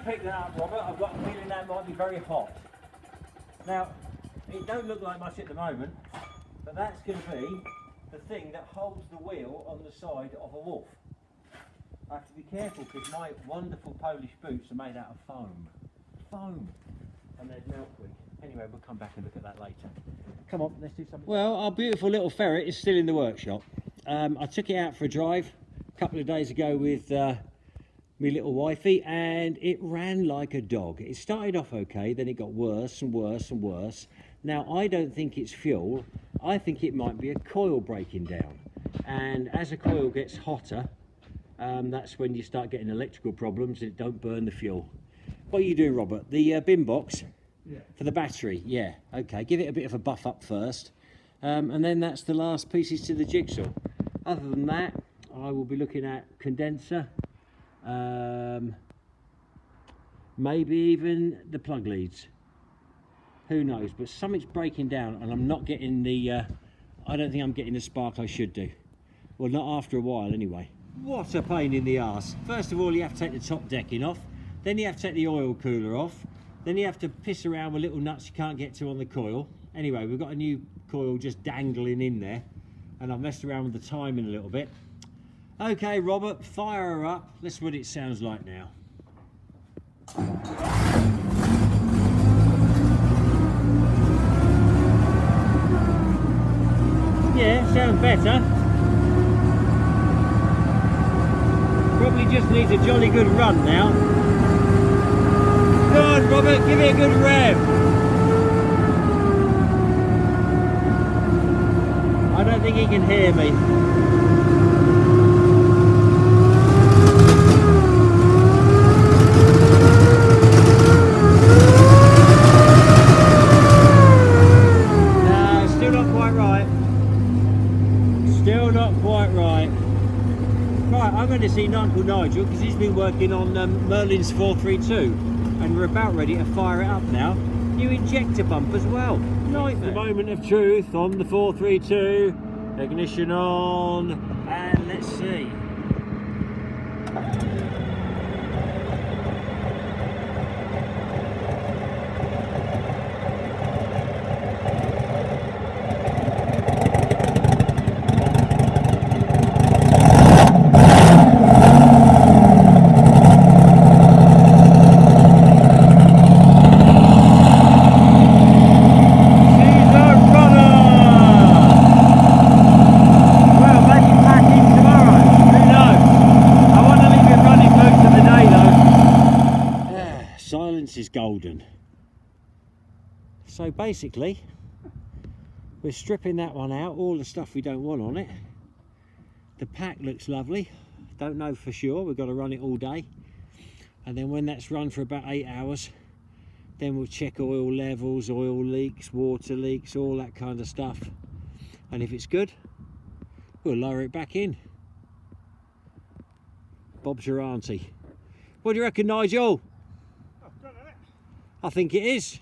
pick that up, Robert. I've got a feeling that might be very hot. Now, it don't look like much at the moment, but that's going to be the thing that holds the wheel on the side of a wolf. I have to be careful because my wonderful Polish boots are made out of foam. Foam! And they'd melt quick. Anyway, we'll come back and look at that later. Come on, let's do something. Well, our beautiful little Ferret is still in the workshop. I took it out for a drive a couple of days ago with my little wifey, and it ran like a dog. It started off okay, then it got worse and worse and worse. Now, I don't think it's fuel. I think it might be a coil breaking down. And as a coil gets hotter, that's when you start getting electrical problems. It don't burn the fuel. What are you doing, Robert? The bin box? Yeah. For the battery? Yeah. Okay, give it a bit of a buff up first. And then that's the last pieces to the jigsaw. Other than that, I will be looking at condenser, maybe even the plug leads. Who knows? But something's breaking down, and I'm not getting the. I don't think I'm getting the spark I should do. Well, not after a while, anyway. What a pain in the arse! First of all, you have to take the top decking off. Then you have to take the oil cooler off. Then you have to piss around with little nuts you can't get to on the coil. Anyway, we've got a new coil just dangling in there, and I've messed around with the timing a little bit. Okay, Robert, fire her up. Let's see what it sounds like now. Yeah, sounds better. Probably just needs a jolly good run now. Go on, Robert, give it a good rev. I don't think he can hear me. No, still not quite right. Still not quite right. Right, I'm going to see Uncle Nigel because he's been working on Merlin's 432. And we're about ready to fire it up now. New injector pump as well. Nightmare. The moment of truth on the 432. Ignition on, and let's see. Is golden. So basically we're stripping that one out, all the stuff we don't want on it. The pack looks lovely, don't know for sure, we've got to run it all day, and then when that's run for about 8 hours, then we'll check oil levels, oil leaks, water leaks, all that kind of stuff, and if it's good, we'll lower it back in. Bob's your auntie. What do you reckon, Nigel? I think it is.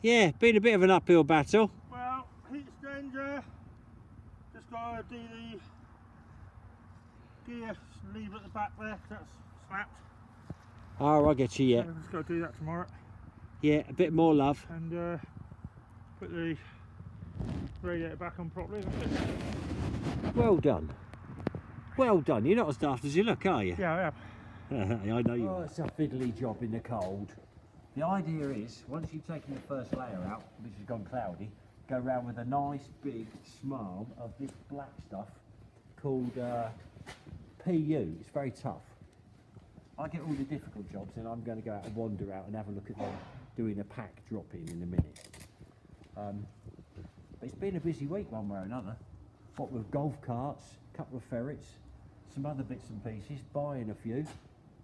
Yeah, been a bit of an uphill battle. Well, heat exchanger, just got to do the gear lever at the back there, that's snapped. Oh, I get you, yeah. So just got to do that tomorrow. Yeah, a bit more love. And put the radiator back on properly. Well done. Well done. You're not as daft as you look, are you? Yeah, I am. I know you. Oh, it's a fiddly job in the cold. The idea is, once you've taken the first layer out, which has gone cloudy, go around with a nice big smarm of this black stuff called PU. It's very tough. I get all the difficult jobs, and I'm going to go out and wander out and have a look at them doing a pack drop-in a minute. But it's been a busy week one way or another. What with golf carts, a couple of ferrets, some other bits and pieces, buying a few,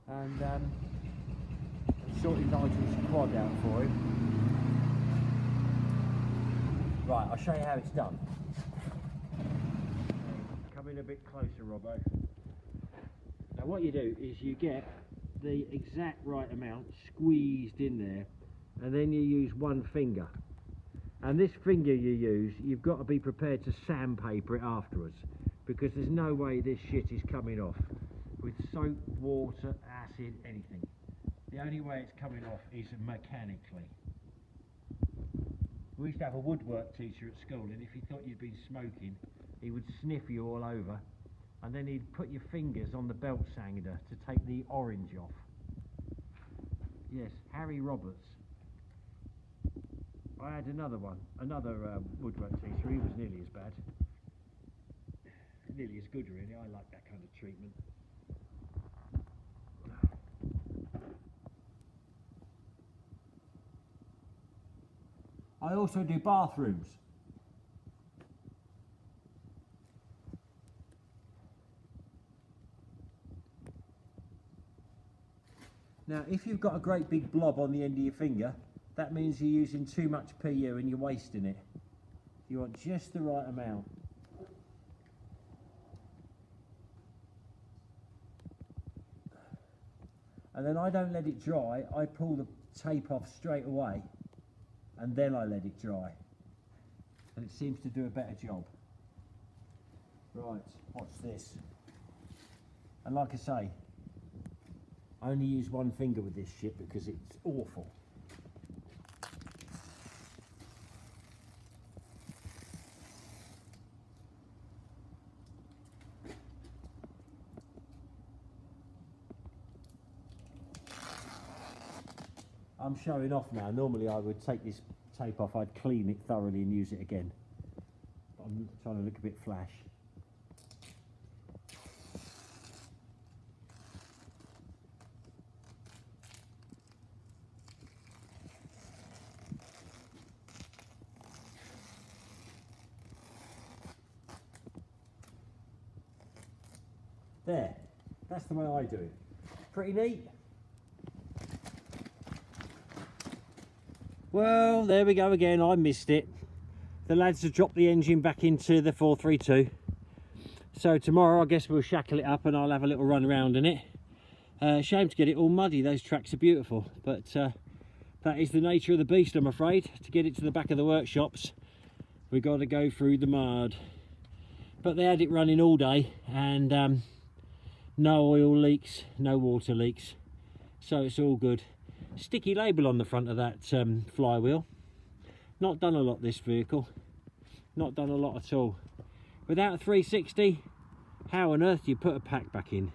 and sorting Nigel's quad out for him. Right, I'll show you how it's done. Come in a bit closer, Robbo. Now what you do is you get the exact right amount squeezed in there, and then you use one finger. And this finger you use, you've got to be prepared to sandpaper it afterwards, because there's no way this shit is coming off with soap, water, acid, anything. The only way it's coming off is mechanically. We used to have a woodwork teacher at school, and if he thought you'd been smoking, he would sniff you all over, and then he'd put your fingers on the belt sander to take the orange off. Yes, Harry Roberts. I had another woodwork teacher. He was nearly as bad, nearly as good really. I like that kind of treatment. I also do bathrooms. Now, if you've got a great big blob on the end of your finger, that means you're using too much PU and you're wasting it. You want just the right amount. And then I don't let it dry, I pull the tape off straight away and then I let it dry. And it seems to do a better job. Right, watch this. And like I say, I only use one finger with this shit because it's awful. I'm showing off now. Normally I would take this tape off, I'd clean it thoroughly and use it again. But I'm trying to look a bit flash. There, that's the way I do it. Pretty neat. Well, there we go again, I missed it. The lads have dropped the engine back into the 432. So tomorrow I guess we'll shackle it up and I'll have a little run around in it. Shame to get it all muddy, those tracks are beautiful. But that is the nature of the beast, I'm afraid. To get it to the back of the workshops, we've got to go through the mud. But they had it running all day and no oil leaks, no water leaks. So it's all good. Sticky label on the front of that flywheel. Not done a lot this vehicle, not done a lot at all. Without a 360, how on earth do you put a pack back in?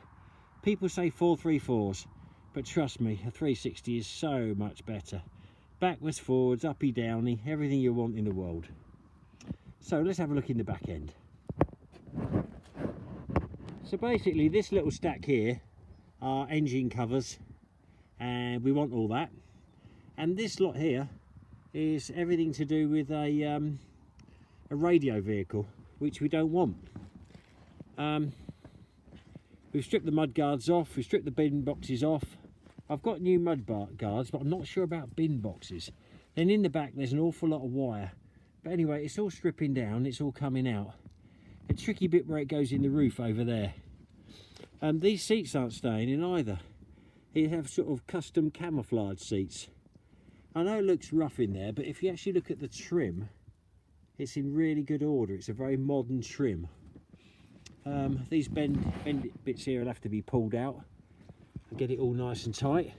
People say 434s, but trust me, a 360 is so much better. Backwards, forwards, uppy, downy, everything you want in the world. So let's have a look in the back end. So basically this little stack here are engine covers, and we want all that. And this lot here is everything to do with a radio vehicle, which we don't want. We've stripped the mud guards off, we've stripped the bin boxes off. I've got new mud guards, but I'm not sure about bin boxes. Then in the back there's an awful lot of wire. But anyway, it's all stripping down, it's all coming out. A tricky bit where it goes in the roof over there. These seats aren't staying in either. You have sort of custom camouflage seats. I know it looks rough in there, but if you actually look at the trim, it's in really good order. It's a very modern trim. These bend bits here will have to be pulled out and get it all nice and tight.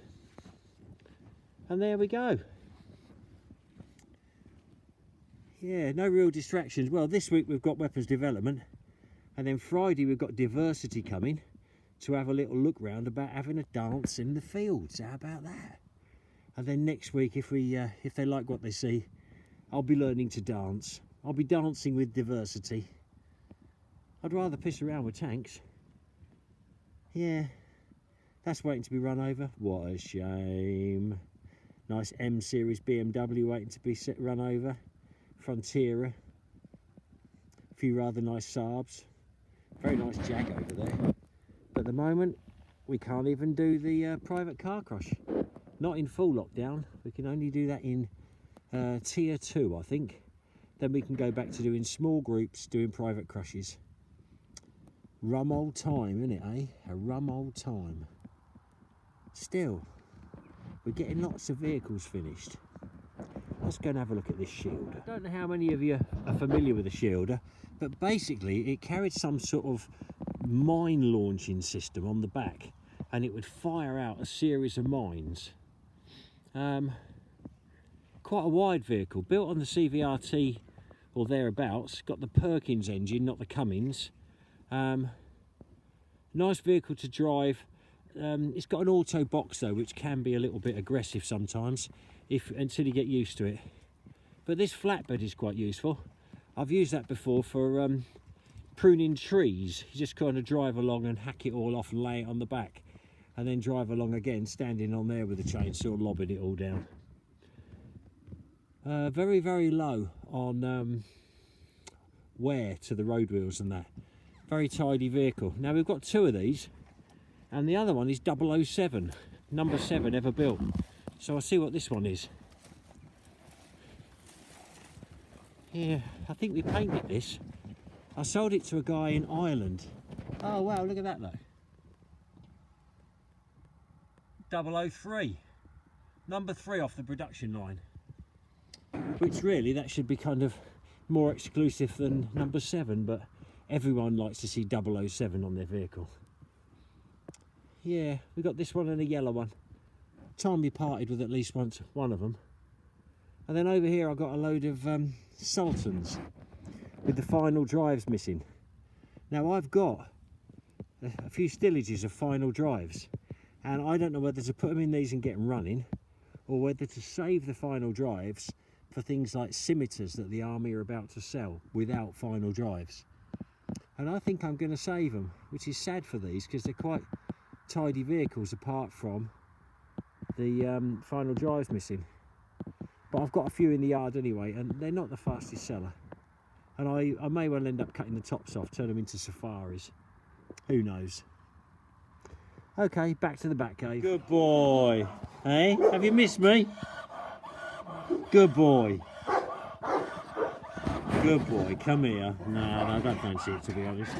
And there we go. Yeah, no real distractions. Well, this week we've got weapons development, and then Friday we've got diversity coming to have a little look round about having a dance in the fields. How about that? And then next week, if they like what they see, I'll be learning to dance. I'll be dancing with diversity. I'd rather piss around with tanks. Yeah, that's waiting to be run over. What a shame. Nice M series BMW waiting to be run over. Frontiera. A few rather nice Saabs. Very nice Jag over there. But at the moment, we can't even do the private car crush. Not in full lockdown. We can only do that in tier 2, I think. Then we can go back to doing small groups, doing private crushes. Rum old time, isn't it, eh? A rum old time. Still, we're getting lots of vehicles finished. Let's go and have a look at this Shielder. I don't know how many of you are familiar with the Shielder, but basically it carried some sort of mine launching system on the back, and it would fire out a series of mines. Quite a wide vehicle, built on the CVRT or thereabouts. Got the Perkins engine, not the Cummins. Nice vehicle to drive. It's got an auto box though, which can be a little bit aggressive sometimes until you get used to it. But this flatbed is quite useful. I've used that before for pruning trees. You just kind of drive along and hack it all off and lay it on the back, and then drive along again, standing on there with the chainsaw, lobbing it all down. Very, very low on wear to the road wheels and that. Very tidy vehicle. Now we've got 2 of these, and the other one is 007, number 7 ever built. So I'll see what this one is. Yeah, I think we painted this. I sold it to a guy in Ireland. Oh wow, look at that though. 003, number 3 off the production line. Which really, that should be kind of more exclusive than number 7, but everyone likes to see 007 on their vehicle. Yeah, we got this one and a yellow one. Time we parted with at least one of them. And then over here I've got a load of Sultans with the final drives missing. Now I've got a few stillages of final drives, and I don't know whether to put them in these and get them running, or whether to save the final drives for things like scimitars that the army are about to sell without final drives. And I think I'm going to save them, which is sad for these because they're quite tidy vehicles apart from the final drives missing. But I've got a few in the yard anyway, and they're not the fastest seller. And I may well end up cutting the tops off, turn them into safaris. Who knows? Okay, back to the back cave. Good boy. Hey, have you missed me? Good boy. Good boy, come here. No, I don't fancy it, to be honest.